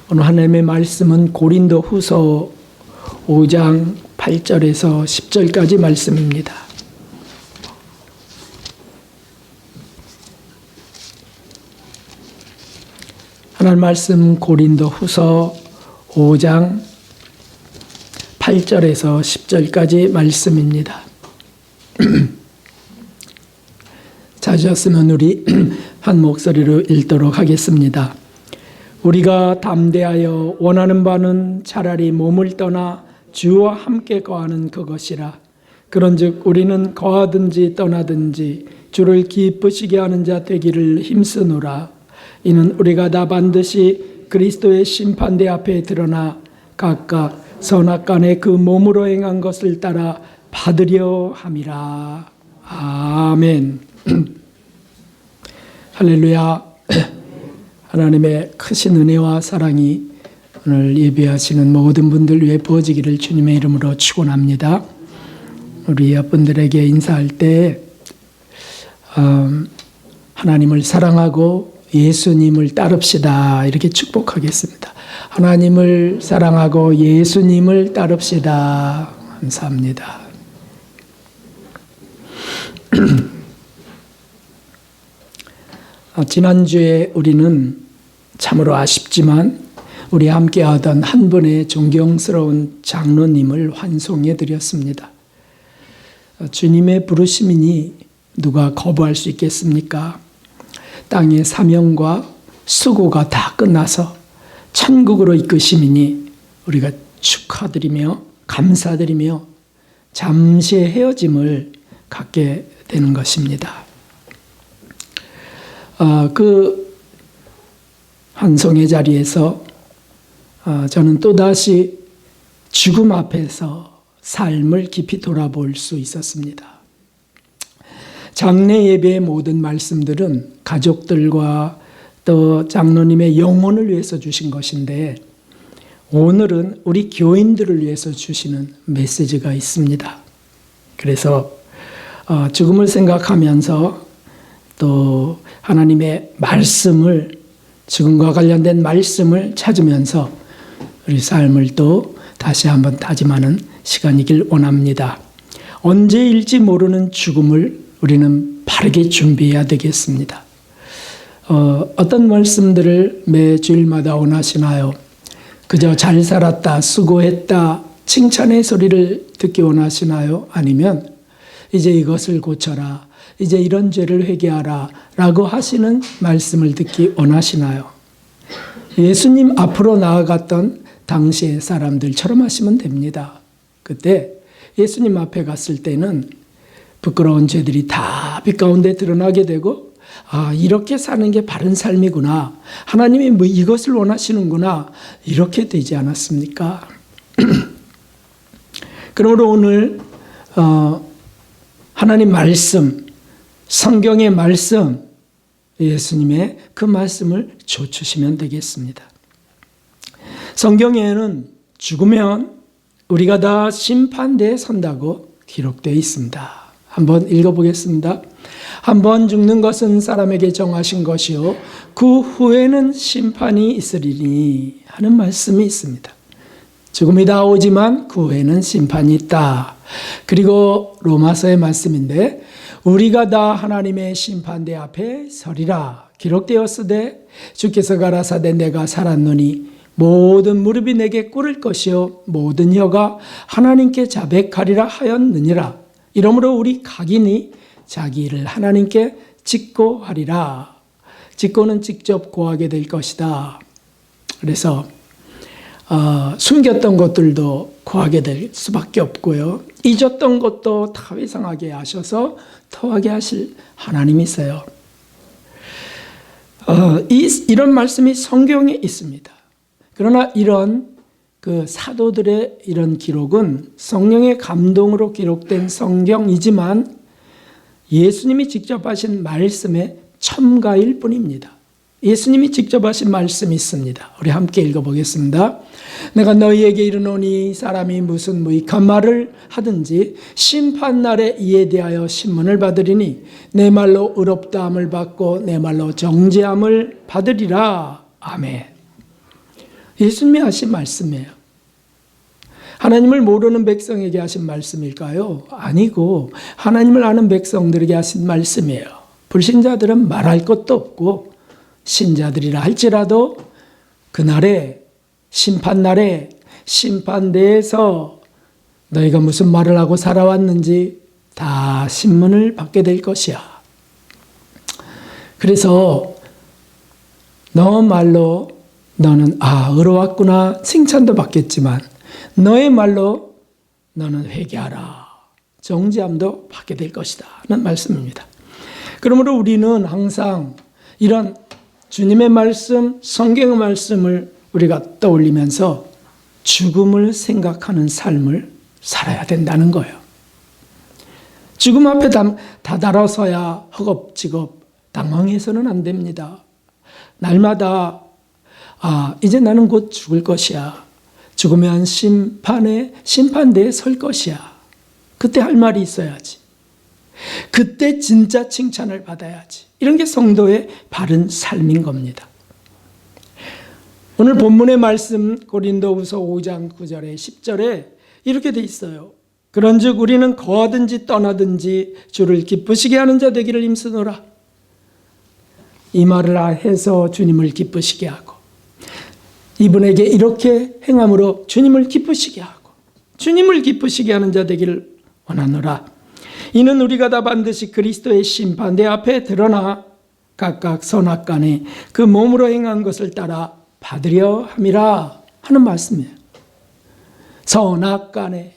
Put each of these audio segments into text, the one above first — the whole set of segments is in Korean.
오늘 하나님의 말씀은 고린도 후서 5장 8절에서 10절까지 말씀입니다. 하나님 말씀 고린도 후서 5장 8절에서 10절까지 말씀입니다. 찾으셨으면 우리 한 목소리로 읽도록 하겠습니다. 우리가 담대하여 원하는 바는 차라리 몸을 떠나 주와 함께 거하는 그것이라. 그런즉 우리는 거하든지 떠나든지 주를 기쁘시게 하는 자 되기를 힘쓰노라. 이는 우리가 다 반드시 그리스도의 심판대 앞에 드러나 각각 선악간에 그 몸으로 행한 것을 따라 받으려 함이라. 아멘. 할렐루야. 하나님의 크신 은혜와 사랑이 오늘 예배하시는 모든 분들 위해 부어지기를 주님의 이름으로 축원합니다. 우리 여러분들에게 인사할 때 하나님을 사랑하고 예수님을 따릅시다 이렇게 축복하겠습니다. 하나님을 사랑하고 예수님을 따릅시다. 감사합니다. 지난주에 우리는 참으로 아쉽지만 우리 함께 하던 한 분의 존경스러운 장로님을 환송해 드렸습니다. 주님의 부르심이니 누가 거부할 수 있겠습니까? 땅의 사명과 수고가 다 끝나서 천국으로 이끄심이니 우리가 축하드리며 감사드리며 잠시의 헤어짐을 갖게 되는 것입니다. 그 환송의 자리에서 저는 또다시 죽음 앞에서 삶을 깊이 돌아볼 수 있었습니다. 장례 예배의 모든 말씀들은 가족들과 또 장로님의 영혼을 위해서 주신 것인데 오늘은 우리 교인들을 위해서 주시는 메시지가 있습니다. 그래서 죽음을 생각하면서 또 하나님의 말씀을 죽음과 관련된 말씀을 찾으면서 우리 삶을 또 다시 한번 다짐하는 시간이길 원합니다. 언제일지 모르는 죽음을 우리는 바르게 준비해야 되겠습니다. 어떤 말씀들을 매 주일마다 원하시나요? 그저 잘 살았다, 수고했다, 칭찬의 소리를 듣기 원하시나요? 아니면 이제 이것을 고쳐라, 이제 이런 죄를 회개하라 라고 하시는 말씀을 듣기 원하시나요? 예수님 앞으로 나아갔던 당시의 사람들처럼 하시면 됩니다. 그때 예수님 앞에 갔을 때는 부끄러운 죄들이 다 빛 가운데 드러나게 되고 이렇게 사는 게 바른 삶이구나. 하나님이 뭐 이것을 원하시는구나. 이렇게 되지 않았습니까? 그러므로 오늘 하나님 말씀, 성경의 말씀, 예수님의 그 말씀을 좇으시면 되겠습니다. 성경에는 죽으면 우리가 다 심판대에 선다고 기록되어 있습니다. 한번 읽어보겠습니다. 한번 죽는 것은 사람에게 정하신 것이요 그 후에는 심판이 있으리니 하는 말씀이 있습니다. 죽음이 다오지만 그 후에는 심판이 있다. 그리고 로마서의 말씀인데 우리가 다 하나님의 심판대 앞에 서리라 기록되었으되 주께서 가라사대 내가 살았노니 모든 무릎이 내게 꿇을 것이요 모든 혀가 하나님께 자백하리라 하였느니라. 이러므로 우리 각인이 자기 일을 하나님께 직고하리라. 직고는 직접 고하게 될 것이다. 그래서 숨겼던 것들도 고하게 될 수밖에 없고요. 잊었던 것도 다 회상하게 하셔서 토하게 하실 하나님이세요. 이런 말씀이 성경에 있습니다. 그러나 이런 그 사도들의 이런 기록은 성령의 감동으로 기록된 성경이지만 예수님이 직접 하신 말씀의 첨가일 뿐입니다. 예수님이 직접 하신 말씀이 있습니다. 우리 함께 읽어보겠습니다. 내가 너희에게 이르노니 사람이 무슨 무익한 말을 하든지 심판날에 이에 대하여 신문을 받으리니 내 말로 의롭다함을 받고 내 말로 정죄함을 받으리라. 아멘. 예수님이 하신 말씀이에요. 하나님을 모르는 백성에게 하신 말씀일까요? 아니고 하나님을 아는 백성들에게 하신 말씀이에요. 불신자들은 말할 것도 없고 신자들이라 할지라도 그날에 심판날에 심판대에서 너희가 무슨 말을 하고 살아왔는지 다 신문을 받게 될 것이야. 그래서 너 말로 너는 의로웠구나 칭찬도 받겠지만 너의 말로 너는 회개하라 정죄함도 받게 될 것이다 하는 말씀입니다. 그러므로 우리는 항상 이런 주님의 말씀, 성경의 말씀을 우리가 떠올리면서 죽음을 생각하는 삶을 살아야 된다는 거예요. 죽음 앞에 다다라서야 허겁지겁 당황해서는 안 됩니다. 날마다 이제 나는 곧 죽을 것이야. 죽으면 심판대에 설 것이야. 그때 할 말이 있어야지. 그때 진짜 칭찬을 받아야지. 이런 게 성도의 바른 삶인 겁니다. 오늘 본문의 말씀 고린도후서 5장 9절에 10절에 이렇게 돼 있어요. 그런즉 우리는 거하든지 떠나든지 주를 기쁘시게 하는 자 되기를 힘쓰노라. 이 말을 해서 주님을 기쁘시게 하고 이분에게 이렇게 행함으로 주님을 기쁘시게 하고 주님을 기쁘시게 하는 자 되기를 원하노라. 이는 우리가 다 반드시 그리스도의 심판대 앞에 드러나 각각 선악간에 그 몸으로 행한 것을 따라 받으려 함이라 하는 말씀이에요. 선악간에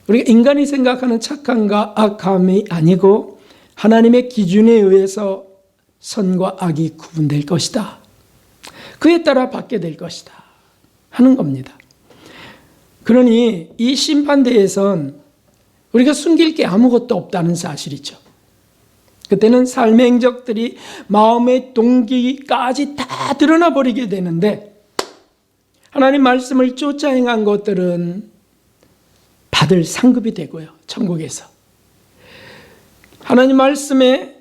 우리가 인간이 생각하는 착함과 악함이 아니고 하나님의 기준에 의해서 선과 악이 구분될 것이다. 그에 따라 받게 될 것이다 하는 겁니다. 그러니 이 심판대에선 우리가 숨길 게 아무것도 없다는 사실이죠. 그때는 삶의 행적들이 마음의 동기까지 다 드러나 버리게 되는데 하나님 말씀을 쫓아 행한 것들은 받을 상급이 되고요. 천국에서. 하나님 말씀에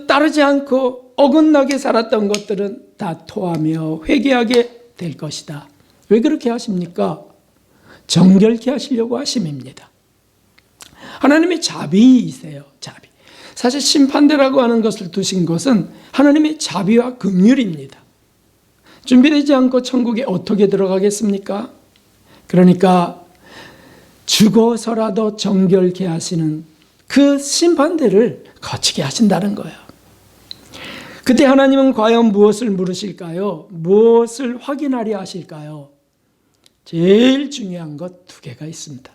따르지 않고 어긋나게 살았던 것들은 다 토하며 회개하게 될 것이다. 왜 그렇게 하십니까? 정결케 하시려고 하심입니다. 하나님의 자비이세요. 자비. 사실 심판대라고 하는 것을 두신 것은 하나님의 자비와 긍휼입니다. 준비되지 않고 천국에 어떻게 들어가겠습니까? 그러니까 죽어서라도 정결케 하시는 그 심판대를 거치게 하신다는 거예요. 그때 하나님은 과연 무엇을 물으실까요? 무엇을 확인하려 하실까요? 제일 중요한 것 두 개가 있습니다.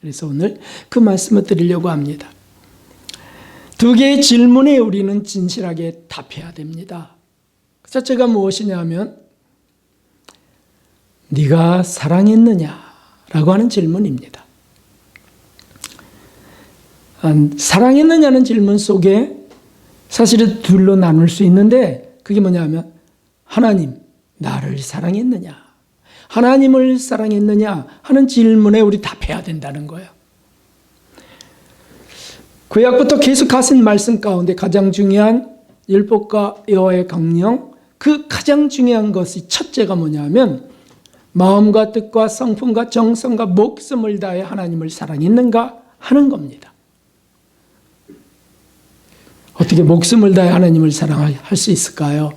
그래서 오늘 그 말씀을 드리려고 합니다. 두 개의 질문에 우리는 진실하게 답해야 됩니다. 그 첫째가 무엇이냐면 네가 사랑했느냐라고 하는 질문입니다. 사랑했느냐는 질문 속에 사실은 둘로 나눌 수 있는데 그게 뭐냐면 하나님 나를 사랑했느냐 하나님을 사랑했느냐 하는 질문에 우리 답해야 된다는 거예요. 구약부터 계속 하신 말씀 가운데 가장 중요한 율법과 여호와의 강령 그 가장 중요한 것이 첫째가 뭐냐면 마음과 뜻과 성품과 정성과 목숨을 다해 하나님을 사랑했는가 하는 겁니다. 어떻게 목숨을 다해 하나님을 사랑할 수 있을까요?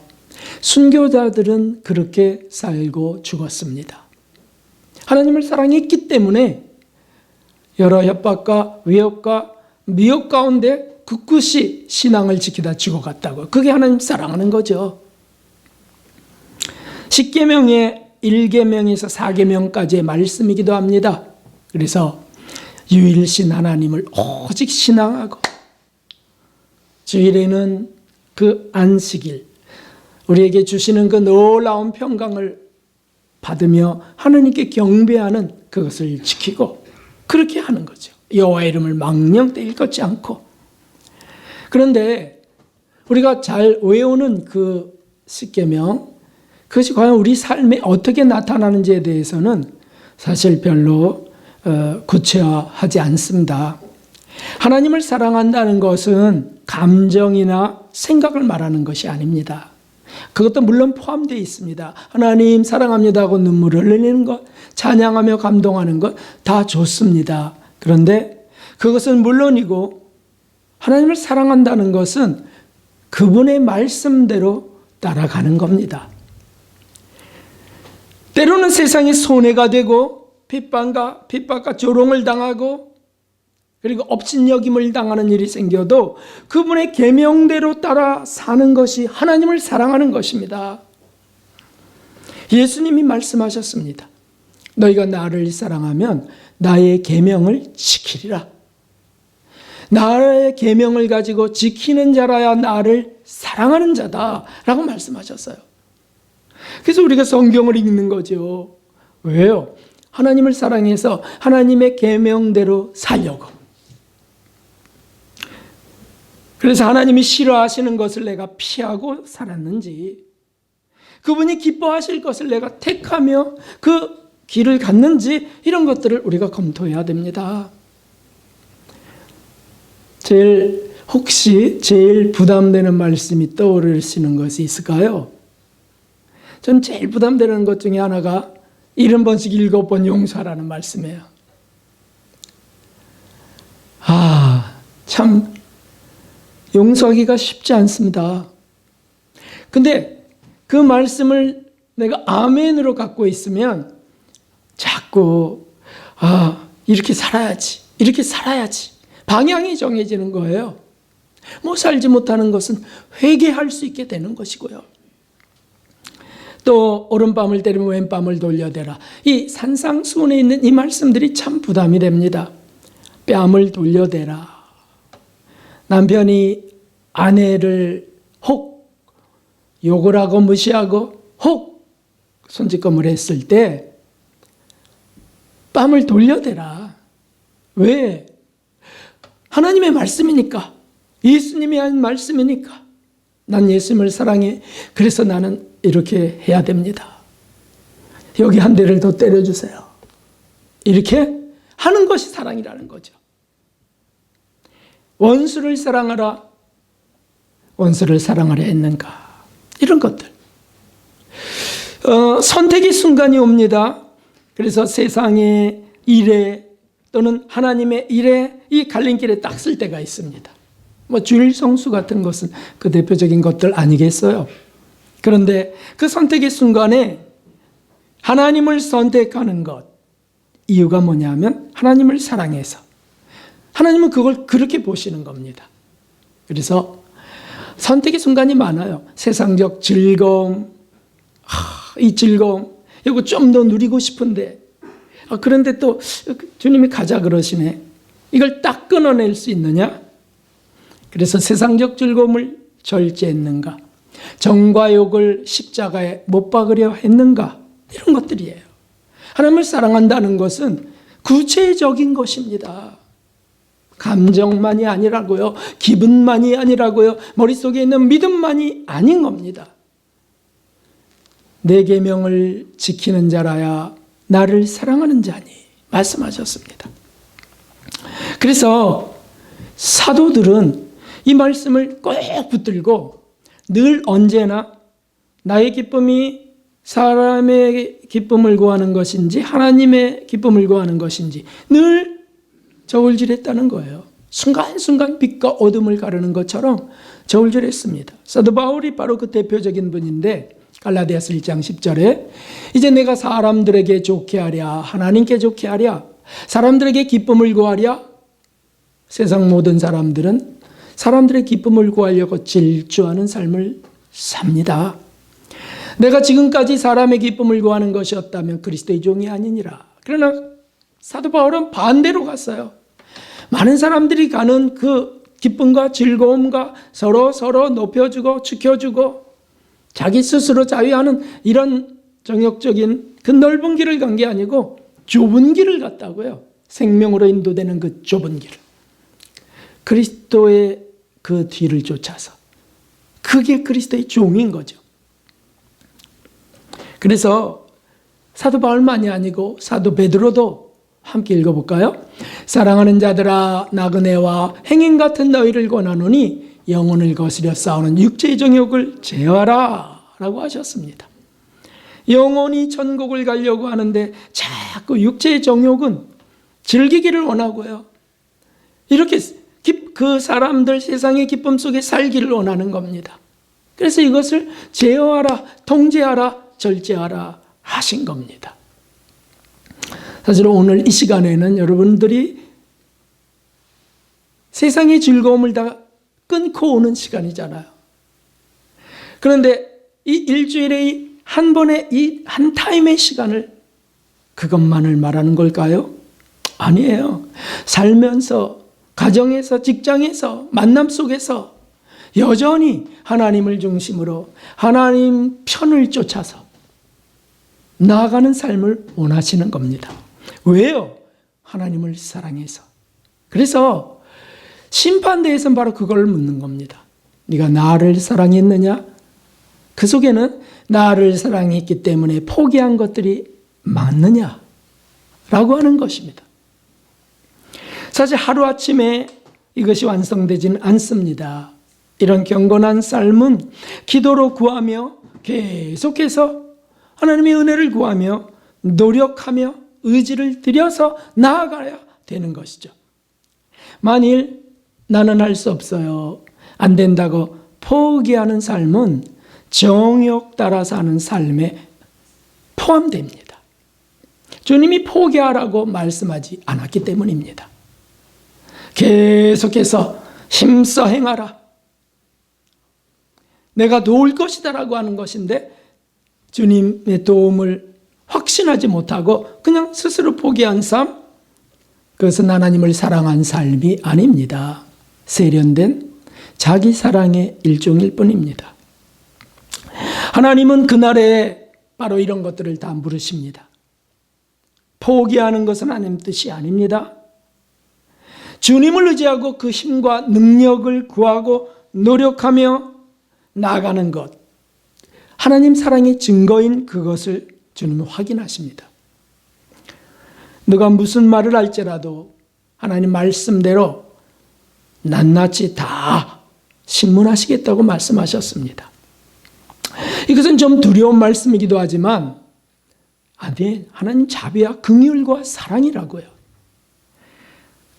순교자들은 그렇게 살고 죽었습니다. 하나님을 사랑했기 때문에 여러 협박과 위협과 미혹 가운데 굳굳이 신앙을 지키다 죽어갔다고. 그게 하나님 사랑하는 거죠. 10계명의 1계명에서 4계명까지의 말씀이기도 합니다. 그래서 유일신 하나님을 오직 신앙하고 주일에는 그 안식일 우리에게 주시는 그 놀라운 평강을 받으며 하나님께 경배하는 그것을 지키고 그렇게 하는 거죠. 여호와의 이름을 망령되 일컫지 않고. 그런데 우리가 잘 외우는 그 10계명 그것이 과연 우리 삶에 어떻게 나타나는지에 대해서는 사실 별로 구체화하지 않습니다. 하나님을 사랑한다는 것은 감정이나 생각을 말하는 것이 아닙니다. 그것도 물론 포함되어 있습니다. 하나님 사랑합니다 하고 눈물을 흘리는 것, 찬양하며 감동하는 것 다 좋습니다. 그런데 그것은 물론이고 하나님을 사랑한다는 것은 그분의 말씀대로 따라가는 겁니다. 때로는 세상에 손해가 되고 핍박과 조롱을 당하고 그리고 업신여김을 당하는 일이 생겨도 그분의 계명대로 따라 사는 것이 하나님을 사랑하는 것입니다. 예수님이 말씀하셨습니다. 너희가 나를 사랑하면 나의 계명을 지키리라. 나의 계명을 가지고 지키는 자라야 나를 사랑하는 자다라고 말씀하셨어요. 그래서 우리가 성경을 읽는 거죠. 왜요? 하나님을 사랑해서 하나님의 계명대로 살려고. 그래서 하나님이 싫어하시는 것을 내가 피하고 살았는지, 그분이 기뻐하실 것을 내가 택하며 그 길을 갔는지, 이런 것들을 우리가 검토해야 됩니다. 혹시 제일 부담되는 말씀이 떠오르시는 것이 있을까요? 전 제일 부담되는 것 중에 하나가 70번씩 7번 용서하라는 말씀이에요. 참 용서하기가 쉽지 않습니다. 근데 그 말씀을 내가 아멘으로 갖고 있으면 자꾸 이렇게 살아야지 방향이 정해지는 거예요. 살지 못하는 것은 회개할 수 있게 되는 것이고요. 또 오른밤을 때리면 왼밤을 돌려대라. 이 산상수훈에 있는 이 말씀들이 참 부담이 됩니다. 뺨을 돌려대라. 남편이 아내를 혹 욕을 하고 무시하고 혹 손짓검을 했을 때 뺨을 돌려대라. 왜? 하나님의 말씀이니까, 예수님이 한 말씀이니까. 난 예수님을 사랑해. 그래서 나는 이렇게 해야 됩니다. 여기 한 대를 더 때려주세요. 이렇게 하는 것이 사랑이라는 거죠. 원수를 사랑하라. 원수를 사랑하려 했는가. 이런 것들. 선택의 순간이 옵니다. 그래서 세상의 일에 또는 하나님의 일에 이 갈림길에 딱 쓸 때가 있습니다. 주일 성수 같은 것은 그 대표적인 것들 아니겠어요? 그런데 그 선택의 순간에 하나님을 선택하는 것, 이유가 뭐냐면 하나님을 사랑해서. 하나님은 그걸 그렇게 보시는 겁니다. 그래서 선택의 순간이 많아요. 세상적 즐거움, 이 즐거움, 이거 좀 더 누리고 싶은데, 그런데 또 주님이 가자 그러시네. 이걸 딱 끊어낼 수 있느냐? 그래서 세상적 즐거움을 절제했는가? 정과 욕을 십자가에 못 박으려 했는가? 이런 것들이에요. 하나님을 사랑한다는 것은 구체적인 것입니다. 감정만이 아니라고요. 기분만이 아니라고요. 머릿속에 있는 믿음만이 아닌 겁니다. 내 계명을 지키는 자라야 나를 사랑하는 자니 말씀하셨습니다. 그래서 사도들은 이 말씀을 꼭 붙들고 늘 언제나 나의 기쁨이 사람의 기쁨을 구하는 것인지 하나님의 기쁨을 구하는 것인지 늘 저울질했다는 거예요. 순간순간 빛과 어둠을 가르는 것처럼 저울질했습니다. 사도 바울이 바로 그 대표적인 분인데 갈라디아서 1장 10절에 이제 내가 사람들에게 좋게 하랴 하나님께 좋게 하랴 사람들에게 기쁨을 구하랴. 세상 모든 사람들은 사람들의 기쁨을 구하려고 질주하는 삶을 삽니다. 내가 지금까지 사람의 기쁨을 구하는 것이었다면 그리스도의 종이 아니니라. 그러나 사도 바울은 반대로 갔어요. 많은 사람들이 가는 그 기쁨과 즐거움과 서로 높여주고 지켜주고 자기 스스로 자위하는 이런 정욕적인 그 넓은 길을 간 게 아니고 좁은 길을 갔다고요. 생명으로 인도되는 그 좁은 길을. 그리스도의 그 뒤를 쫓아서. 그게 그리스도의 종인 거죠. 그래서 사도 바울만이 아니고 사도 베드로도 함께 읽어볼까요? 사랑하는 자들아 나그네와 행인 같은 너희를 권하노니 영혼을 거스려 싸우는 육체의 정욕을 제어하라 라고 하셨습니다. 영원히 천국을 가려고 하는데 자꾸 육체의 정욕은 즐기기를 원하고요. 이렇게 그 사람들 세상의 기쁨 속에 살기를 원하는 겁니다. 그래서 이것을 제어하라, 통제하라, 절제하라 하신 겁니다. 사실 오늘 이 시간에는 여러분들이 세상의 즐거움을 다 끊고 오는 시간이잖아요. 그런데 이 일주일의 한 번의 이 한 타임의 시간을 그것만을 말하는 걸까요? 아니에요. 살면서, 가정에서, 직장에서, 만남 속에서 여전히 하나님을 중심으로 하나님 편을 쫓아서 나아가는 삶을 원하시는 겁니다. 왜요? 하나님을 사랑해서. 그래서 심판대에서는 바로 그걸 묻는 겁니다. 네가 나를 사랑했느냐? 그 속에는 나를 사랑했기 때문에 포기한 것들이 맞느냐? 라고 하는 것입니다. 사실 하루아침에 이것이 완성되지는 않습니다. 이런 경건한 삶은 기도로 구하며 계속해서 하나님의 은혜를 구하며 노력하며 의지를 들여서 나아가야 되는 것이죠. 만일 나는 할 수 없어요, 안 된다고 포기하는 삶은 정욕 따라 사는 삶에 포함됩니다. 주님이 포기하라고 말씀하지 않았기 때문입니다. 계속해서 힘써 행하라, 내가 도울 것이다 라고 하는 것인데 주님의 도움을 확신하지 못하고 그냥 스스로 포기한 삶, 그것은 하나님을 사랑한 삶이 아닙니다. 세련된 자기 사랑의 일종일 뿐입니다. 하나님은 그날에 바로 이런 것들을 다 물으십니다. 포기하는 것은 하나님 뜻이 아닙니다. 주님을 의지하고 그 힘과 능력을 구하고 노력하며 나아가는 것, 하나님 사랑의 증거인 그것을 주님은 확인하십니다. 누가 무슨 말을 할지라도 하나님 말씀대로 낱낱이 다 신문하시겠다고 말씀하셨습니다. 이것은 좀 두려운 말씀이기도 하지만 아니, 하나님 자비와 긍휼과 사랑이라고요.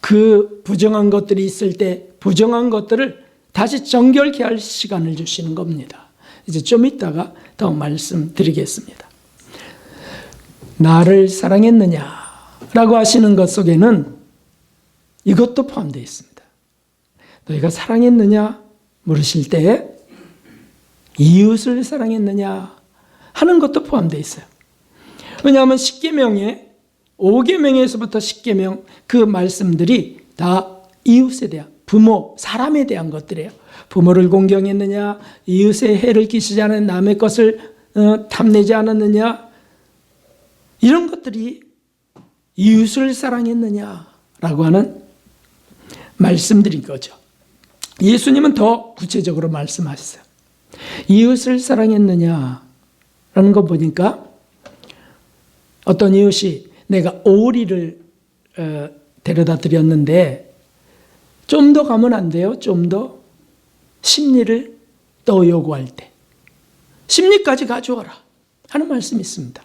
그 부정한 것들이 있을 때 부정한 것들을 다시 정결케 할 시간을 주시는 겁니다. 이제 좀 이따가 더 말씀드리겠습니다. 나를 사랑했느냐라고 하시는 것 속에는 이것도 포함되어 있습니다. 너희가 사랑했느냐 물으실 때 이웃을 사랑했느냐 하는 것도 포함되어 있어요. 왜냐하면 10계명에 5계명에서부터 10계명 그 말씀들이 다 이웃에 대한, 부모, 사람에 대한 것들이에요. 부모를 공경했느냐, 이웃의 해를 끼치지 않은 남의 것을 탐내지 않았느냐, 이런 것들이 이웃을 사랑했느냐라고 하는 말씀들인 거죠. 예수님은 더 구체적으로 말씀하셨어요. 이웃을 사랑했느냐라는 거 보니까 어떤 이웃이 내가 오리를 데려다 드렸는데 좀 더 가면 안 돼요? 좀 더? 심리를 또 요구할 때 심리까지 가져와라 하는 말씀이 있습니다.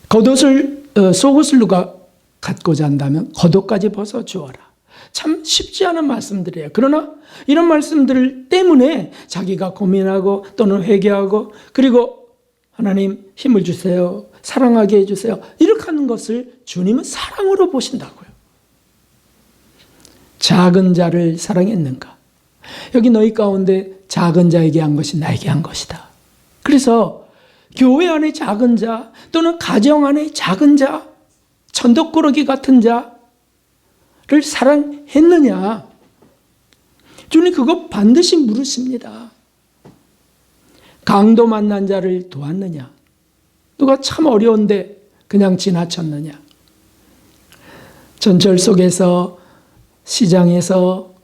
겉옷을 속옷을 누가 갖고자 한다면 겉옷까지 벗어 주어라. 참 쉽지 않은 말씀들이에요. 그러나 이런 말씀들 때문에 자기가 고민하고 또는 회개하고 그리고 하나님 힘을 주세요, 사랑하게 해주세요, 이렇게 하는 것을 주님은 사랑으로 보신다고요. 작은 자를 사랑했는가? 여기 너희 가운데 작은 자에게 한 것이 나에게 한 것이다. 그래서 교회 안에 작은 자 또는 가정 안에 작은 자, 천덕꾸러기 같은 자를 사랑했느냐? 주님 그거 반드시 물으십니다. 강도 만난 자를 도왔느냐? 누가 참 어려운데 그냥 지나쳤느냐? 전철 속에서, 시장에서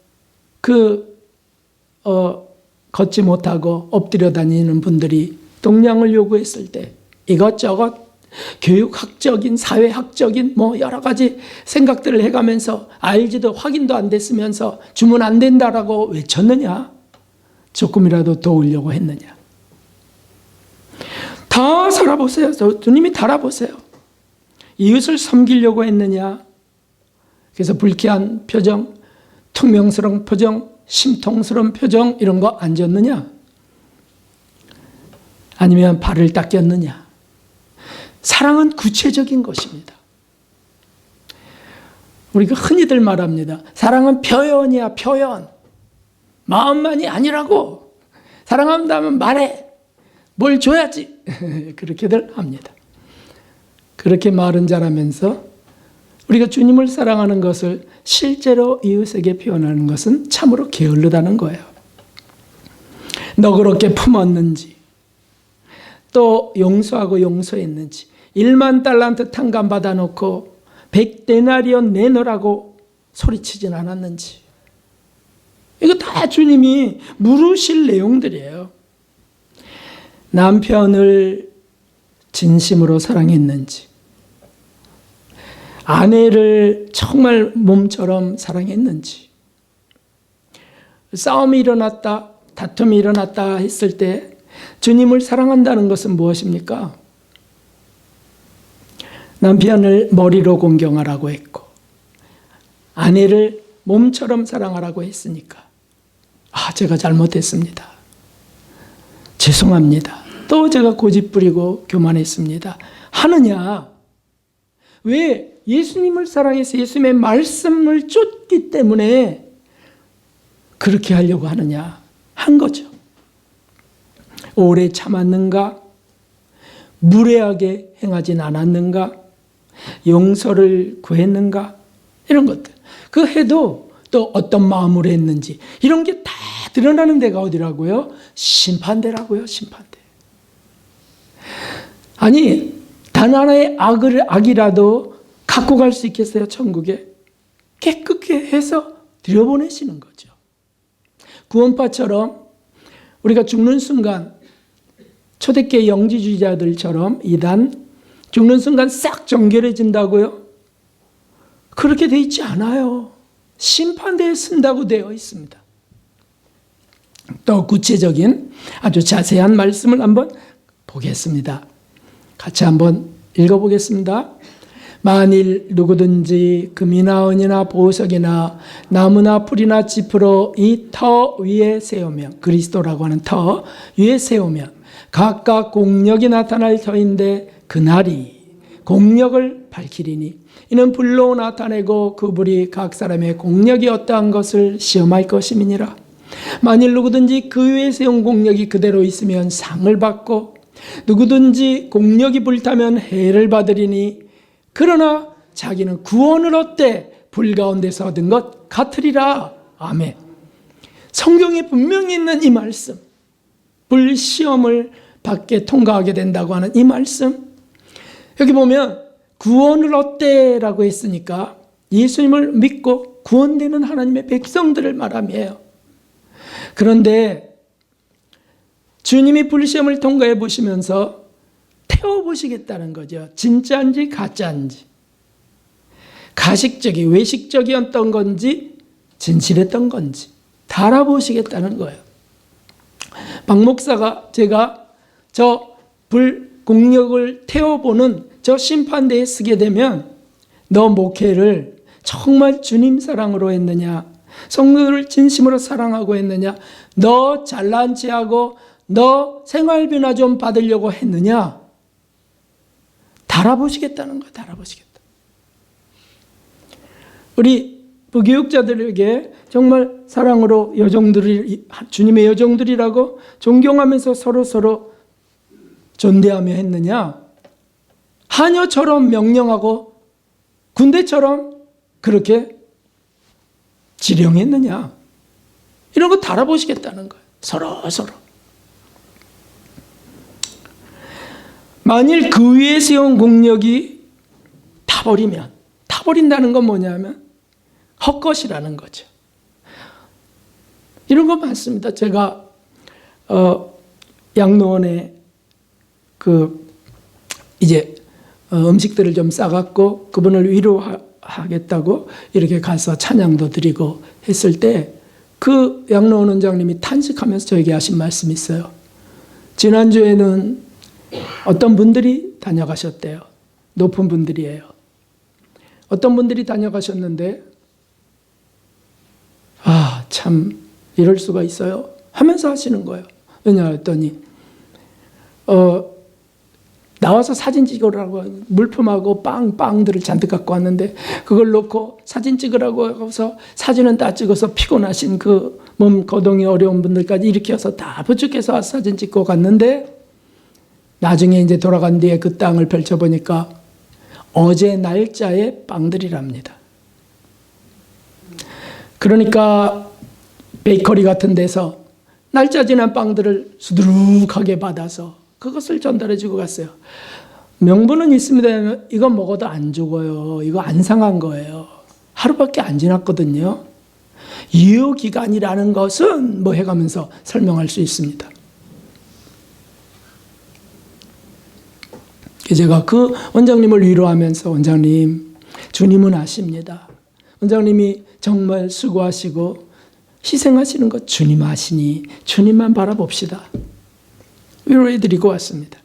걷지 못하고 엎드려 다니는 분들이 동량을 요구했을 때 이것저것 교육학적인, 사회학적인 뭐 여러 가지 생각들을 해가면서 알지도 확인도 안 됐으면서 주문 안 된다라고 외쳤느냐? 조금이라도 도우려고 했느냐? 다 살아보세요. 주님이 달아보세요. 이웃을 섬기려고 했느냐? 그래서 불쾌한 표정, 퉁명스러운 표정, 심통스러운 표정 이런 거 안 졌느냐? 아니면 발을 닦였느냐? 사랑은 구체적인 것입니다. 우리가 흔히들 말합니다. 사랑은 표현이야, 표현. 마음만이 아니라고. 사랑한다면 말해. 뭘 줘야지. 그렇게들 합니다. 그렇게 말은 잘하면서 우리가 주님을 사랑하는 것을 실제로 이웃에게 표현하는 것은 참으로 게을르다는 거예요. 너그럽게 품었는지, 또 용서하고 용서했는지, 1만 달란트 탕감 받아놓고 100데나리온 내놓으라고 소리치진 않았는지, 이거 다 주님이 물으실 내용들이에요. 남편을 진심으로 사랑했는지, 아내를 정말 몸처럼 사랑했는지, 싸움이 일어났다, 다툼이 일어났다 했을 때 주님을 사랑한다는 것은 무엇입니까? 남편을 머리로 공경하라고 했고 아내를 몸처럼 사랑하라고 했으니까 제가 잘못했습니다. 죄송합니다. 또 제가 고집부리고 교만했습니다. 하느냐? 왜? 예수님을 사랑해서 예수님의 말씀을 쫓기 때문에 그렇게 하려고 하느냐? 한 거죠. 오래 참았는가? 무례하게 행하진 않았는가? 용서를 구했는가? 이런 것들. 그 해도 또 어떤 마음으로 했는지 이런 게 다 드러나는 데가 어디라고요? 심판대라고요. 심판대. 아니 단 하나의 악이라도 갖고 갈 수 있겠어요? 천국에. 깨끗게 해서 들여보내시는 거죠. 구원파처럼 우리가 죽는 순간 초대교회 영지주의자들처럼 이단 죽는 순간 싹 정결해진다고요? 그렇게 돼 있지 않아요. 심판대에 쓴다고 되어 있습니다. 또 구체적인 아주 자세한 말씀을 한번 보겠습니다. 같이 한번 읽어보겠습니다. 만일 누구든지 금이나 은이나 보석이나 나무나 풀이나 짚으로 이 터 위에 세우면, 그리스도라고 하는 터 위에 세우면 각각 공력이 나타날 터인데 그날이 공력을 밝히리니 이는 불로 나타내고 그 불이 각 사람의 공력이 어떠한 것을 시험할 것임이니라. 만일 누구든지 그 위에 세운 공력이 그대로 있으면 상을 받고 누구든지 공력이 불타면 해를 받으리니 그러나 자기는 구원을 얻되 불 가운데서 얻은 것 같으리라. 아멘. 성경에 분명히 있는 이 말씀, 불시험을 받게 통과하게 된다고 하는 이 말씀, 여기 보면 구원을 얻되라고 했으니까 예수님을 믿고 구원되는 하나님의 백성들을 말함이에요. 그런데 주님이 불시험을 통과해 보시면서 태워보시겠다는 거죠. 진짜인지 가짜인지, 가식적이 외식적이었던 건지 진실했던 건지 다 알아보시겠다는 거예요. 박 목사가 제가 저 불공력을 태워보는 저 심판대에 쓰게 되면 너 목회를 정말 주님 사랑으로 했느냐, 성도들을 진심으로 사랑하고 했느냐, 너 잘난 체하고 너 생활비나 좀 받으려고 했느냐, 달아보시겠다는 거예요. 달아보시겠다. 우리 부교육자들에게 정말 사랑으로 여종들이 주님의 여종들이라고 존경하면서 서로 존대하며 했느냐, 하녀처럼 명령하고 군대처럼 그렇게 지령했느냐, 이런 거 달아보시겠다는 거예요. 서로. 만일 그 위에 세운 공력이 타버린다는 건 뭐냐면 헛것이라는 거죠. 이런 거 많습니다. 제가 양로원에 이제 음식들을 좀 싸갖고 그분을 위로하겠다고 이렇게 가서 찬양도 드리고 했을 때 그 양로원 원장님이 탄식하면서 저에게 하신 말씀이 있어요. 지난주에는 어떤 분들이 다녀가셨대요. 높은 분들이에요. 어떤 분들이 다녀가셨는데 참 이럴 수가 있어요 하면서 하시는 거예요. 왜냐했더니 나와서 사진 찍으라고 물품하고 빵들을 잔뜩 갖고 왔는데 그걸 놓고 사진 찍으라고 해서 사진은 다 찍어서 피곤하신 그 몸 거동이 어려운 분들까지 일으켜서 다 부축해서 사진 찍고 갔는데 나중에 이제 돌아간 뒤에 그 땅을 펼쳐보니까 어제 날짜의 빵들이랍니다. 그러니까 베이커리 같은 데서 날짜 지난 빵들을 수두룩하게 받아서 그것을 전달해 주고 갔어요. 명분은 있습니다. 이거 먹어도 안 죽어요. 이거 안 상한 거예요. 하루밖에 안 지났거든요. 유효기간이라는 것은 뭐 해가면서 설명할 수 있습니다. 제가 그 원장님을 위로하면서 원장님, 주님은 아십니다. 원장님이 정말 수고하시고 희생하시는 것 주님 아시니 주님만 바라봅시다. 위로해드리고 왔습니다.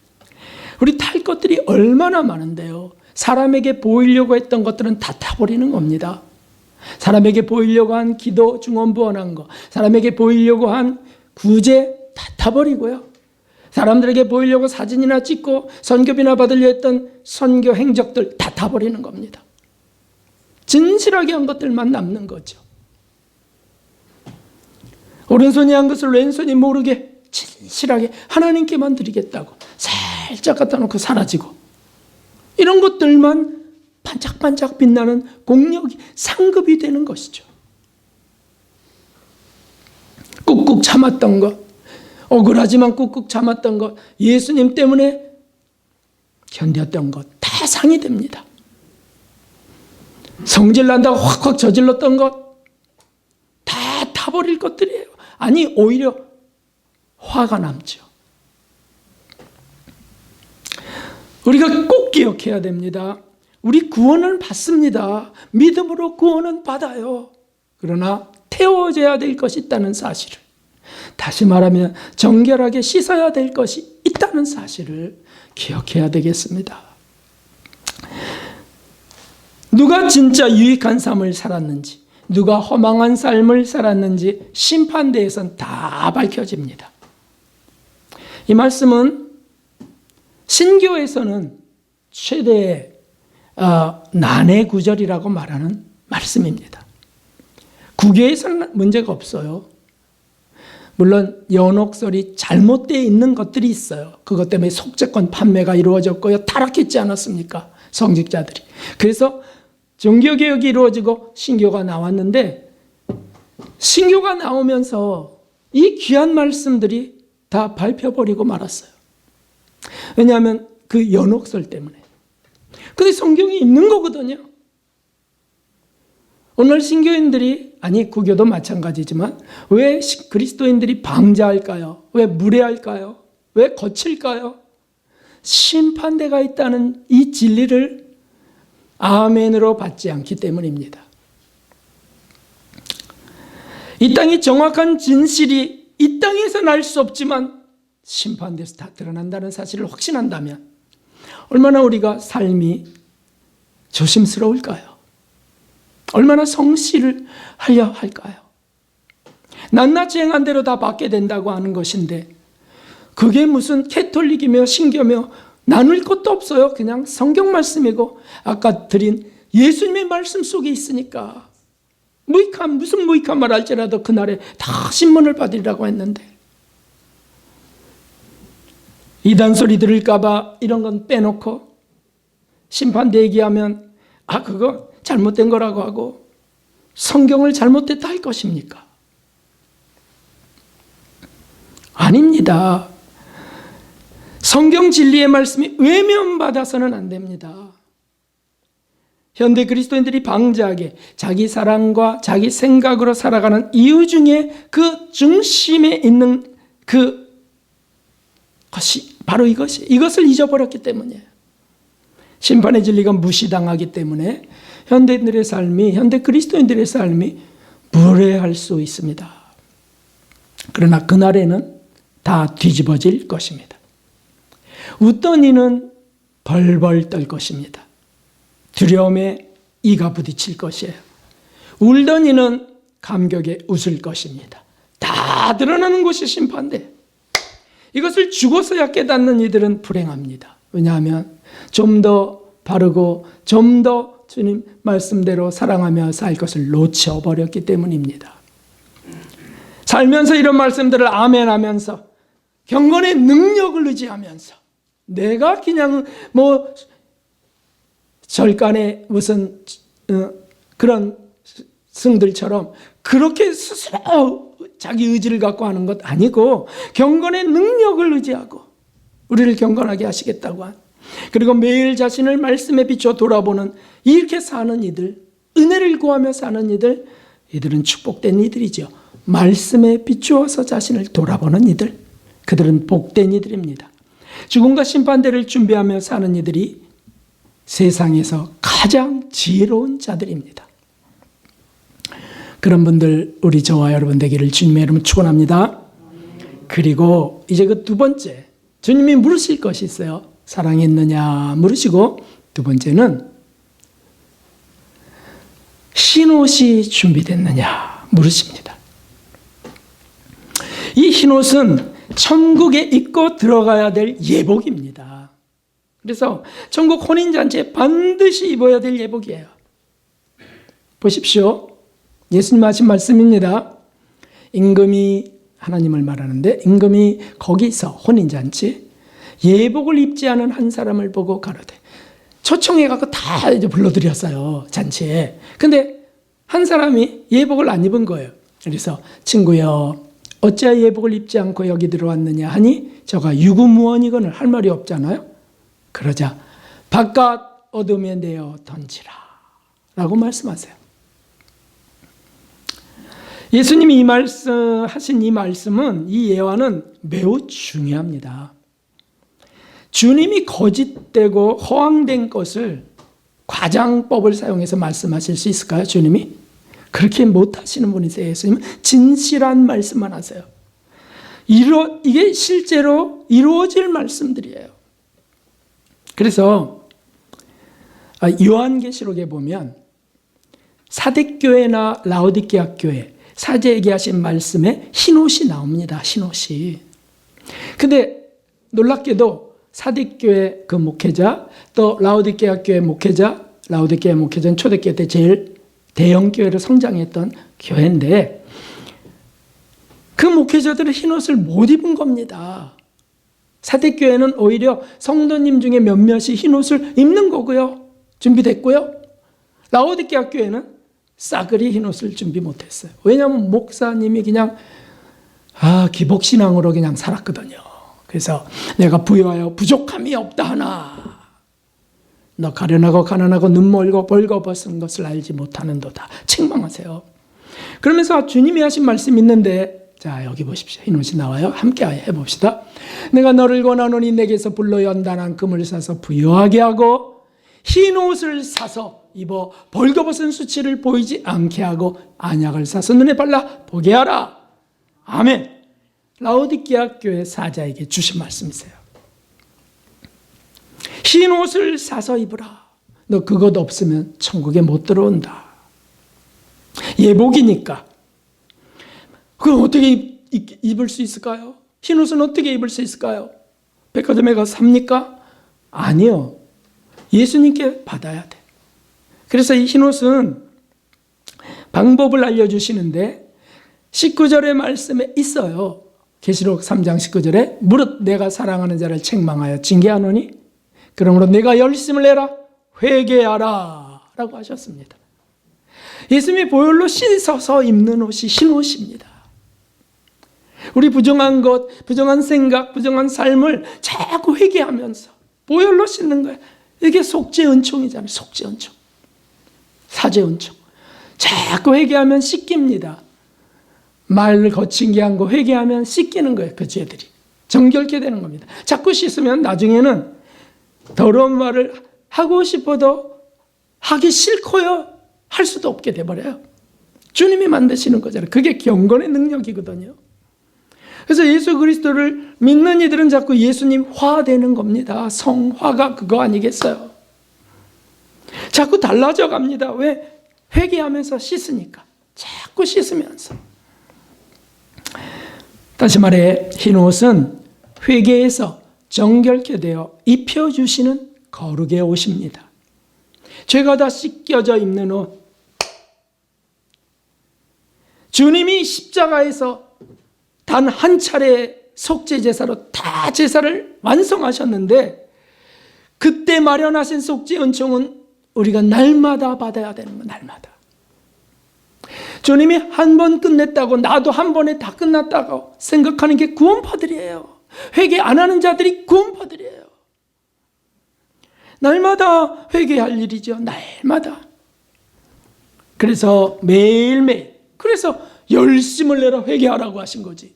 우리 탈 것들이 얼마나 많은데요. 사람에게 보이려고 했던 것들은 다 타버리는 겁니다. 사람에게 보이려고 한 기도 중언부언한 거, 사람에게 보이려고 한 구제 다 타버리고요. 사람들에게 보이려고 사진이나 찍고 선교비나 받으려 했던 선교 행적들 다 타버리는 겁니다. 진실하게 한 것들만 남는 거죠. 오른손이 한 것을 왼손이 모르게 진실하게 하나님께만 드리겠다고 살짝 갖다 놓고 사라지고, 이런 것들만 반짝반짝 빛나는 공력이 상급이 되는 것이죠. 꾹꾹 참았던 것, 억울하지만 꾹꾹 참았던 것, 예수님 때문에 견뎠던 것 다 상이 됩니다. 성질 난다고 확확 저질렀던 것 다 타버릴 것들이에요. 아니, 오히려 화가 남죠. 우리가 꼭 기억해야 됩니다. 우리 구원은 받습니다. 믿음으로 구원은 받아요. 그러나 태워져야 될 것이 있다는 사실을, 다시 말하면 정결하게 씻어야 될 것이 있다는 사실을 기억해야 되겠습니다. 누가 진짜 유익한 삶을 살았는지, 누가 허망한 삶을 살았는지 심판대에선 다 밝혀집니다. 이 말씀은 신교에서는 최대의 난해 구절이라고 말하는 말씀입니다. 구교에서는 문제가 없어요. 물론 연옥설이 잘못되어 있는 것들이 있어요. 그것 때문에 속죄권 판매가 이루어졌고요. 타락했지 않았습니까? 성직자들이. 그래서 종교개혁이 이루어지고 신교가 나왔는데, 신교가 나오면서 이 귀한 말씀들이 다 밟혀버리고 말았어요. 왜냐하면 그 연옥설 때문에. 근데 성경이 있는 거거든요. 오늘 신교인들이, 아니 구교도 마찬가지지만, 왜 그리스도인들이 방자할까요? 왜 무례할까요? 왜 거칠까요? 심판대가 있다는 이 진리를 아멘으로 받지 않기 때문입니다. 이 땅의 정확한 진실이 이 땅에서 날 수 없지만 심판대에서 다 드러난다는 사실을 확신한다면 얼마나 우리가 삶이 조심스러울까요? 얼마나 성실을 하려 할까요? 낱낱이 행한 대로 다 받게 된다고 하는 것인데, 그게 무슨 캐톨릭이며 신교며 나눌 것도 없어요. 그냥 성경 말씀이고 아까 드린 예수님의 말씀 속에 있으니까, 무슨 무익한 말 할지라도 그날에 다 신문을 받으리라고 했는데, 이단 소리 들을까 봐 이런 건 빼놓고 심판대 얘기하면 그거 잘못된 거라고 하고 성경을 잘못됐다 할 것입니까? 아닙니다. 성경 진리의 말씀이 외면받아서는 안 됩니다. 현대 그리스도인들이 방자하게 자기 사랑과 자기 생각으로 살아가는 이유 중에 그 중심에 있는 것이 바로 이것을 잊어버렸기 때문이에요. 심판의 진리가 무시당하기 때문에 현대 그리스도인들의 삶이 무례할 수 있습니다. 그러나 그날에는 다 뒤집어질 것입니다. 웃던 이는 벌벌 떨 것입니다. 두려움에 이가 부딪힐 것이에요. 울던 이는 감격에 웃을 것입니다. 다 드러나는 것이 심판대. 이것을 죽어서야 깨닫는 이들은 불행합니다. 왜냐하면 좀 더 바르고 좀 더 주님 말씀대로 사랑하며 살 것을 놓쳐버렸기 때문입니다. 살면서 이런 말씀들을 아멘하면서 경건의 능력을 의지하면서 내가 그냥 뭐 절간에 무슨 그런 승들처럼 그렇게 스스로 자기 의지를 갖고 하는 것 아니고 경건의 능력을 의지하고 우리를 경건하게 하시겠다고 한, 그리고 매일 자신을 말씀에 비춰 돌아보는 이렇게 사는 이들, 은혜를 구하며 사는 이들, 이들은 축복된 이들이죠. 말씀에 비추어서 자신을 돌아보는 이들, 그들은 복된 이들입니다. 죽음과 심판대를 준비하며 사는 이들이 세상에서 가장 지혜로운 자들입니다. 그런 분들 우리 저와 여러분 되기를 주님의 이름으로 축원합니다. 그리고 이제 그 두 번째, 주님이 물으실 것이 있어요. 사랑했느냐 물으시고, 두 번째는 흰옷이 준비됐느냐 물으십니다. 이 흰옷은 천국에 입고 들어가야 될 예복입니다. 그래서 천국 혼인잔치에 반드시 입어야 될 예복이에요. 보십시오. 예수님 하신 말씀입니다. 임금이, 하나님을 말하는데, 임금이 거기서 혼인잔치 예복을 입지 않은 한 사람을 보고 가로되, 초청해갖고 다 이제 불러들였어요, 잔치에. 근데 한 사람이 예복을 안 입은 거예요. 그래서 친구여, 어찌하여 예복을 입지 않고 여기 들어왔느냐 하니 저가 유구무원이거늘, 할 말이 없잖아요. 그러자 바깥 어둠에 내어 던지라 라고 말씀하세요. 예수님이 하신 이 말씀은, 이 예화는 매우 중요합니다. 주님이 거짓되고 허황된 것을 과장법을 사용해서 말씀하실 수 있을까요? 주님이? 그렇게 못하시는 분이세요. 예수님은 진실한 말씀만 하세요. 이게 실제로 이루어질 말씀들이에요. 그래서 요한계시록에 보면 사대교회나 라오디게아 교회, 사제에게 하신 말씀에 흰옷이 나옵니다. 흰옷이. 근데 놀랍게도 사대교회 그 목회자, 또 라오디게아 교회 목회자, 라오디게아 목회자는 초대교회 때 제일 대형 교회로 성장했던 교회인데, 그 목회자들은 흰옷을 못 입은 겁니다. 사대교회는 오히려 성도님 중에 몇몇이 흰옷을 입는 거고요. 준비됐고요. 라오디게아 교회는 싸그리 흰옷을 준비 못했어요. 왜냐하면 목사님이 그냥 기복신앙으로 그냥 살았거든요. 그래서 내가 부유하여 부족함이 없다 하나, 너 가련하고 가난하고 눈멀고 벌거벗은 것을 알지 못하는도다, 책망하세요. 그러면서 주님이 하신 말씀이 있는데, 자 여기 보십시오. 흰옷이 나와요. 함께 해봅시다. 내가 너를 권하노니 내게서 불로 연단한 금을 사서 부유하게 하고 흰옷을 사서 입어 벌거벗은 수치를 보이지 않게 하고 안약을 사서 눈에 발라 보게 하라. 아멘. 라오디게아 교회 사자에게 주신 말씀이세요. 흰옷을 사서 입으라. 너 그것 없으면 천국에 못 들어온다. 예복이니까. 그럼 어떻게 입을 수 있을까요? 흰옷은 어떻게 입을 수 있을까요? 백화점에 가서 삽니까? 아니요. 예수님께 받아야 돼. 그래서 이 흰옷은 방법을 알려주시는데 19절의 말씀에 있어요. 계시록 3장 19절에 무릇 내가 사랑하는 자를 책망하여 징계하노니 그러므로 내가 열심을 내라 회개하라 라고 하셨습니다. 예수님이 보혈로 씻어서 입는 옷이 흰옷입니다. 우리 부정한 것, 부정한 생각, 부정한 삶을 자꾸 회개하면서 보혈로 씻는 거예요. 이게 속죄 은총이잖아요. 속죄 은총, 사죄 은총. 자꾸 회개하면 씻깁니다. 말을 거칠게 한 거 회개하면 씻기는 거예요. 그 죄들이 정결케 되는 겁니다. 자꾸 씻으면 나중에는 더러운 말을 하고 싶어도 하기 싫고요, 할 수도 없게 돼버려요. 주님이 만드시는 거잖아요. 그게 경건의 능력이거든요. 그래서 예수 그리스도를 믿는 이들은 자꾸 예수님화 되는 겁니다. 성화가 그거 아니겠어요? 자꾸 달라져 갑니다. 왜? 회개하면서 씻으니까. 자꾸 씻으면서. 다시 말해 흰 옷은 회개에서 정결케 되어 입혀주시는 거룩의 옷입니다. 죄가 다 씻겨져 입는 옷. 주님이 십자가에서 단 한 차례 속죄 제사로 다 제사를 완성하셨는데 그때 마련하신 속죄 은총은 우리가 날마다 받아야 되는 거, 날마다. 주님이 한 번 끝냈다고 나도 한 번에 다 끝났다고 생각하는 게 구원파들이에요. 회개 안 하는 자들이 구원파들이에요. 날마다 회개할 일이죠. 날마다. 그래서 매일매일, 그래서 열심을 내라 회개하라고 하신 거지.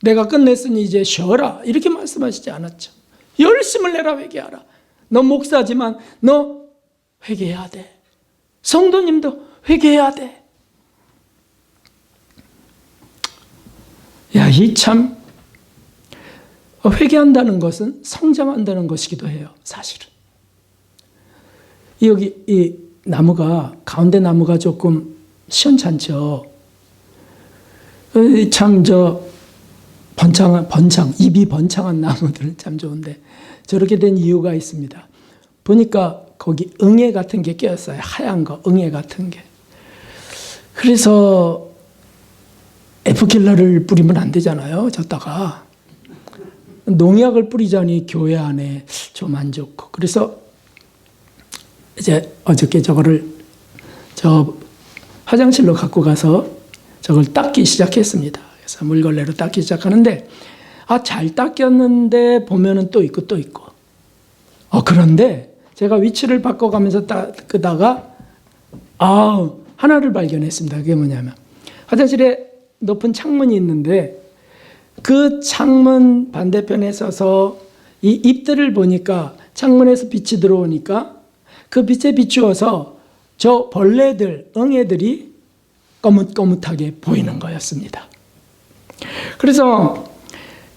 내가 끝냈으니 이제 쉬어라 이렇게 말씀하시지 않았죠. 열심을 내라 회개하라. 너 목사지만 너 회개해야 돼. 성도님도 회개해야 돼. 야, 이 참 회개한다는 것은 성장한다는 것이기도 해요. 사실은. 여기 이 나무가 가운데 나무가 조금 시원찮죠. 참 번창 입이 번창한 나무들은 참 좋은데 저렇게 된 이유가 있습니다. 보니까 거기 응애 같은 게 껴있어요. 하얀 거 응애 같은 게. 그래서 에프킬러를 뿌리면 안 되잖아요. 졌다가 농약을 뿌리자니 교회 안에 좀 안 좋고. 그래서 이제 어저께 저거를 저 화장실로 갖고 가서 저걸 닦기 시작했습니다. 그래서 물걸레로 닦기 시작하는데 잘 닦였는데 보면은 또 있고 또 있고. 그런데 제가 위치를 바꿔가면서 닦다가 하나를 발견했습니다. 그게 뭐냐면 화장실에 높은 창문이 있는데 그 창문 반대편에 서서 이 잎들을 보니까 창문에서 빛이 들어오니까 그 빛에 비추어서 저 벌레들, 응애들이 거뭇거뭇하게 보이는 거였습니다. 그래서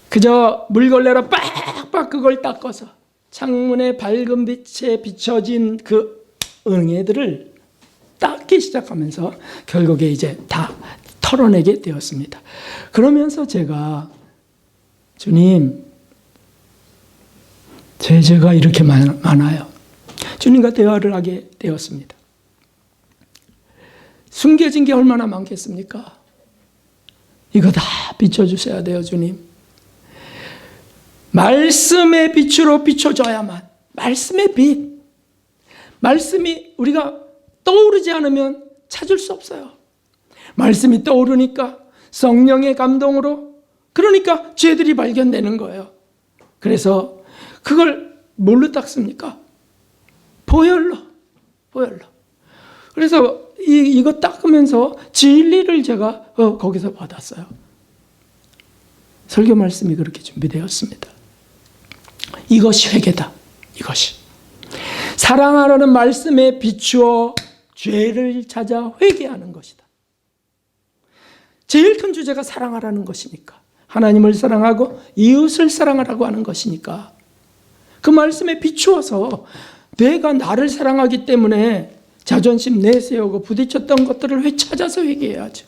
그저 물걸레로 빡빡 그걸 닦아서 창문의 밝은 빛에 비춰진 그 응애들을 닦기 시작하면서 결국에 이제 다 털어내게 되었습니다. 그러면서 제가 주님, 제 죄가 이렇게 많아요. 주님과 대화를 하게 되었습니다. 숨겨진 게 얼마나 많겠습니까? 이거 다 비춰주셔야 돼요, 주님. 말씀의 빛으로 비춰줘야만. 말씀의 빛. 말씀이 우리가 떠오르지 않으면 찾을 수 없어요. 말씀이 떠오르니까 성령의 감동으로 그러니까 죄들이 발견되는 거예요. 그래서 그걸 뭘로 닦습니까? 보혈로. 그래서 이거 닦으면서 진리를 제가 거기서 받았어요. 설교 말씀이 그렇게 준비되었습니다. 이것이 회개다. 이것이. 사랑하라는 말씀에 비추어 죄를 찾아 회개하는 것이다. 제일 큰 주제가 사랑하라는 것이니까. 하나님을 사랑하고 이웃을 사랑하라고 하는 것이니까. 그 말씀에 비추어서 내가 나를 사랑하기 때문에 자존심 내세우고 부딪혔던 것들을 찾아서 회개해야죠.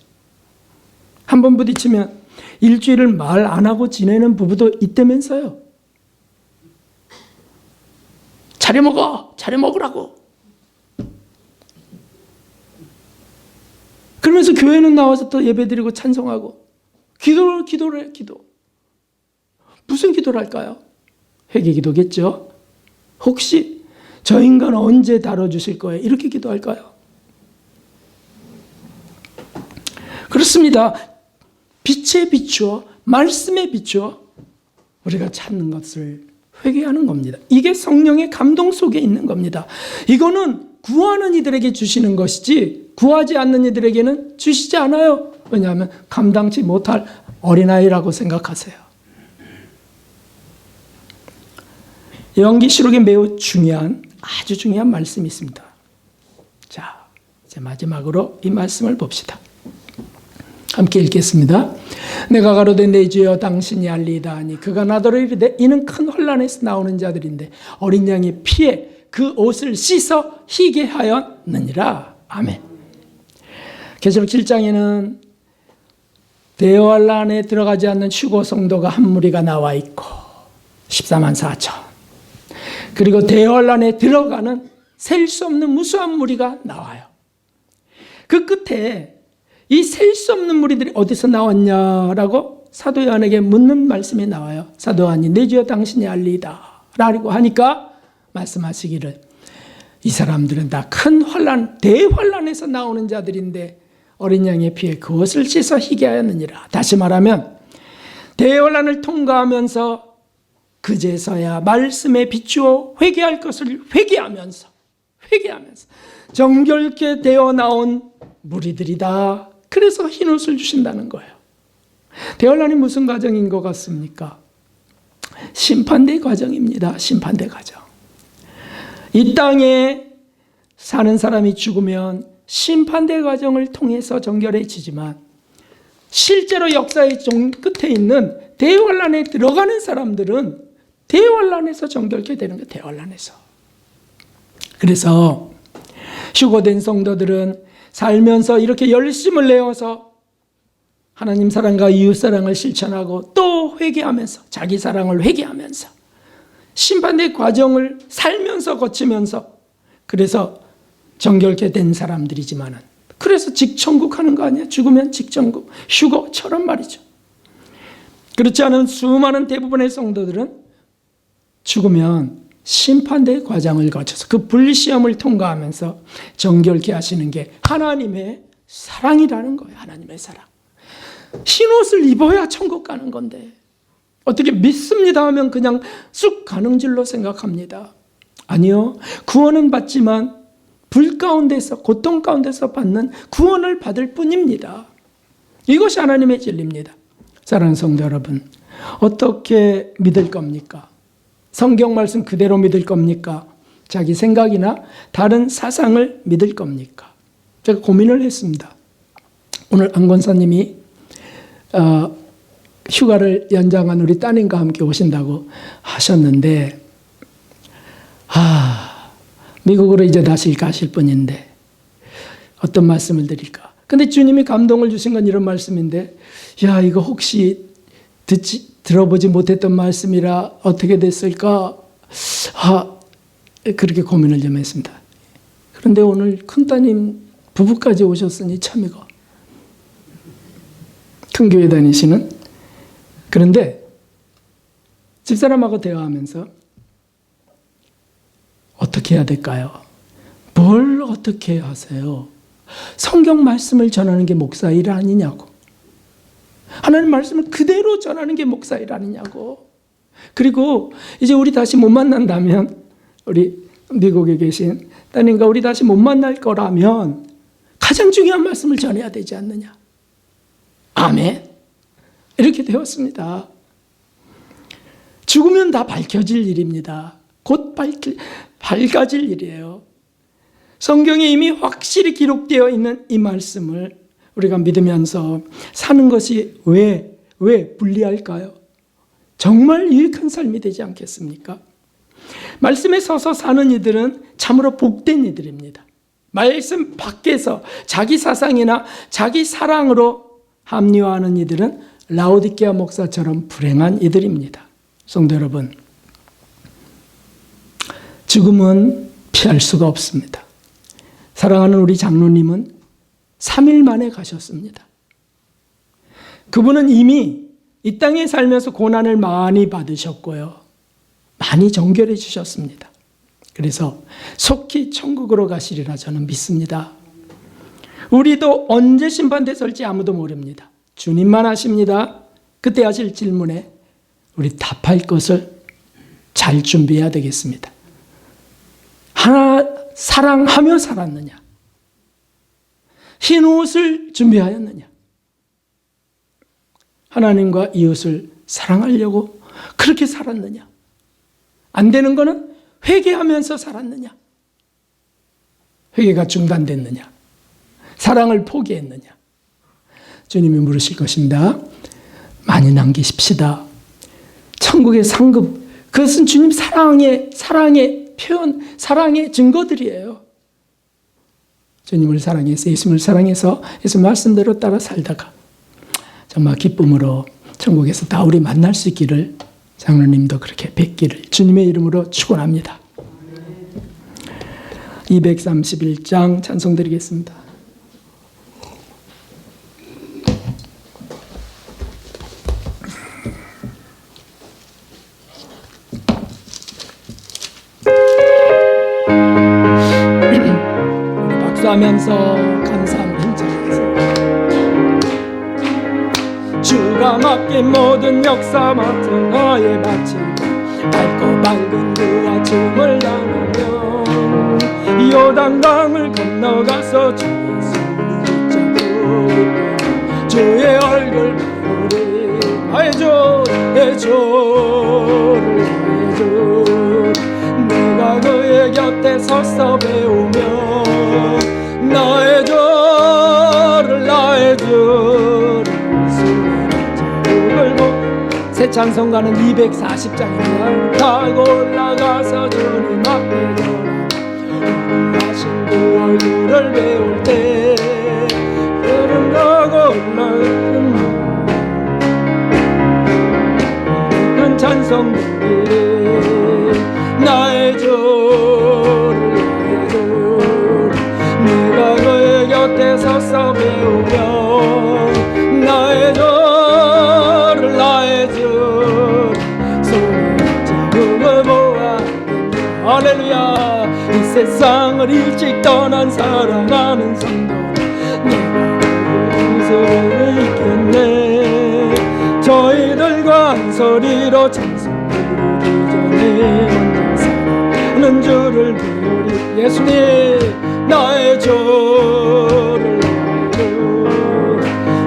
한번 부딪히면 일주일을 말 안 하고 지내는 부부도 있다면서요. 차려 먹으라고. 그러면서 교회는 나와서 또 예배드리고 찬송하고 기도를 해. 무슨 기도를 할까요? 회개 기도겠죠. 혹시 저 인간 언제 다뤄주실 거예요? 이렇게 기도할까요? 그렇습니다. 빛에 비추어 말씀에 비추어 우리가 찾는 것을 회개하는 겁니다. 이게 성령의 감동 속에 있는 겁니다. 이거는 구하는 이들에게 주시는 것이지 구하지 않는 이들에게는 주시지 않아요. 왜냐하면 감당치 못할 어린아이라고 생각하세요. 연기시록에 매우 아주 중요한 말씀이 있습니다. 자, 이제 마지막으로 이 말씀을 봅시다. 함께 읽겠습니다. 내가 가로되 내 주여 당신이 알리이다 하니 그가 나더러 이르되 이는 큰 혼란에서 나오는 자들인데 어린 양의 피에 그 옷을 씻어 희게 하였느니라. 아멘. 계시록 7장에는 대환란에 들어가지 않는 휴거 성도가 한 무리가 나와 있고 14만 4천. 그리고 대환란에 들어가는 셀 수 없는 무수한 무리가 나와요. 그 끝에 이 셀 수 없는 무리들이 어디서 나왔냐라고 사도 요한에게 묻는 말씀이 나와요. 사도 요한이 내 주여 당신이 알리이다 라고 하니까 말씀하시기를 이 사람들은 다 큰 환란, 대환란에서 나오는 자들인데 어린 양의 피에 그것을 씻어 희게 하였느니라. 다시 말하면 대환란을 통과하면서 그제서야 말씀에 비추어 회개할 것을 회개하면서 정결케 되어 나온 무리들이다. 그래서 흰옷을 주신다는 거예요. 대환란이 무슨 과정인 것 같습니까? 심판대 과정입니다. 심판대 과정. 이 땅에 사는 사람이 죽으면 심판대 과정을 통해서 정결해지지만 실제로 역사의 끝에 있는 대환란에 들어가는 사람들은 대환란에서 정결케 되는 거예요. 대환란에서. 그래서 휴거된 성도들은 살면서 이렇게 열심을 내어서 하나님 사랑과 이웃 사랑을 실천하고 또 회개하면서 자기 사랑을 회개하면서 심판의 과정을 살면서 거치면서 그래서 정결케 된 사람들이지만은 그래서 직천국 하는 거 아니야? 죽으면 직천국, 휴거처럼 말이죠. 그렇지 않은 수많은 대부분의 성도들은 죽으면 심판대의 과정을 거쳐서 그 불시험을 통과하면서 정결케 하시는 게 하나님의 사랑이라는 거예요. 하나님의 사랑. 흰옷을 입어야 천국 가는 건데 어떻게 믿습니다 하면 그냥 쑥 가는 줄로 생각합니다. 아니요. 구원은 받지만 불 가운데서 고통 가운데서 받는 구원을 받을 뿐입니다. 이것이 하나님의 진리입니다. 사랑하는 성도 여러분, 어떻게 믿을 겁니까? 성경 말씀 그대로 믿을 겁니까? 자기 생각이나 다른 사상을 믿을 겁니까? 제가 고민을 했습니다. 오늘 안 권사님이 휴가를 연장한 우리 따님과 함께 오신다고 하셨는데 미국으로 이제 다시 가실 분인데 어떤 말씀을 드릴까? 근데 주님이 감동을 주신 건 이런 말씀인데 야 이거 혹시 들어보지 못했던 말씀이라 어떻게 됐을까? 그렇게 고민을 좀 했습니다. 그런데 오늘 큰따님 부부까지 오셨으니 참 이거 큰 교회 다니시는 그런데 집사람하고 대화하면서 어떻게 해야 될까요? 뭘 어떻게 하세요? 성경 말씀을 전하는 게 목사 일 아니냐고. 하나님 말씀을 그대로 전하는 게 목사 일 아니냐고. 그리고 이제 우리 다시 못 만난다면 우리 미국에 계신 따님과 우리 다시 못 만날 거라면 가장 중요한 말씀을 전해야 되지 않느냐. 아멘. 이렇게 되었습니다. 죽으면 다 밝혀질 일입니다. 곧 밝아질 일이에요. 성경에 이미 확실히 기록되어 있는 이 말씀을 우리가 믿으면서 사는 것이 왜 불리할까요? 정말 유익한 삶이 되지 않겠습니까? 말씀에 서서 사는 이들은 참으로 복된 이들입니다. 말씀 밖에서 자기 사상이나 자기 사랑으로 합리화하는 이들은 라오디게아 목사처럼 불행한 이들입니다. 성도 여러분, 죽음은 피할 수가 없습니다. 사랑하는 우리 장로님은 3일 만에 가셨습니다. 그분은 이미 이 땅에 살면서 고난을 많이 받으셨고요. 많이 정결해 주셨습니다. 그래서 속히 천국으로 가시리라 저는 믿습니다. 우리도 언제 심판대 설지 아무도 모릅니다. 주님만 아십니다. 그때 하실 질문에 우리 답할 것을 잘 준비해야 되겠습니다. 하나 사랑하며 살았느냐? 흰 옷을 준비하였느냐? 하나님과 이웃을 사랑하려고 그렇게 살았느냐? 안 되는 거는 회개하면서 살았느냐? 회개가 중단됐느냐? 사랑을 포기했느냐? 주님이 물으실 것입니다. 많이 남기십시다. 천국의 상급, 그것은 주님 사랑의 표현, 사랑의 증거들이에요. 주님을 사랑해서, 예수님을 사랑해서 예수 말씀대로 따라 살다가 정말 기쁨으로 천국에서 다 우리 만날 수 있기를, 장로님도 그렇게 뵙기를 주님의 이름으로 축원합니다. 231장 찬송 드리겠습니다. 우리 박수하면서 감사함을 힘차겠습니다. 주가 맡긴 모든 역사 맡은 나의 바치고 밝고 밝은 그 아침을 향하며 요단강을 건너가서 주의 손을 붙잡고 주의 얼굴 보리 나의 주 내 주를 나의 주 내가 그의 곁에 서서 배우며 나의 주를 나의 주를 새 찬송가는 240장입니다. 타고 올라가서 주님 앞에 하신 그 얼굴을 배울 때 흐른다고 올라가는 큰 찬송들이 나의 주를 나의 주 내가 그의 곁에 서서 배우며 나의 주를 나의 주 손에 자국을 보아 할렐루야. 이 세상을 일찍 떠난 사랑하는 성도 내가 여기서 있겠네. 저희들과 한 소리로 찬송 부르기 전에 먼저 사랑하는 주를 배우리. 예수님 나의 주를 나의 주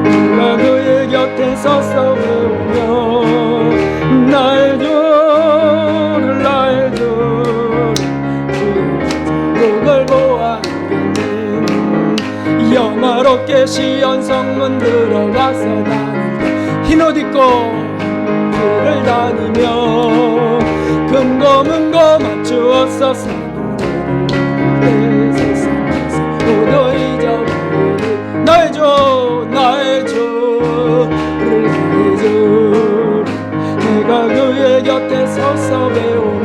내가 그의 곁에 서서 배우며 나의 주를 나의 주 그걸 보았겠네. 영화롭게 시온 성문 들어가서 나는 흰옷 입고 길을 다니며 금고문고 맞추어서 새 노래를 부르되 세상에서 모두 잊어버리리. 나의 주 나의 주를 나의 주 내가 그의 곁에 서서 배우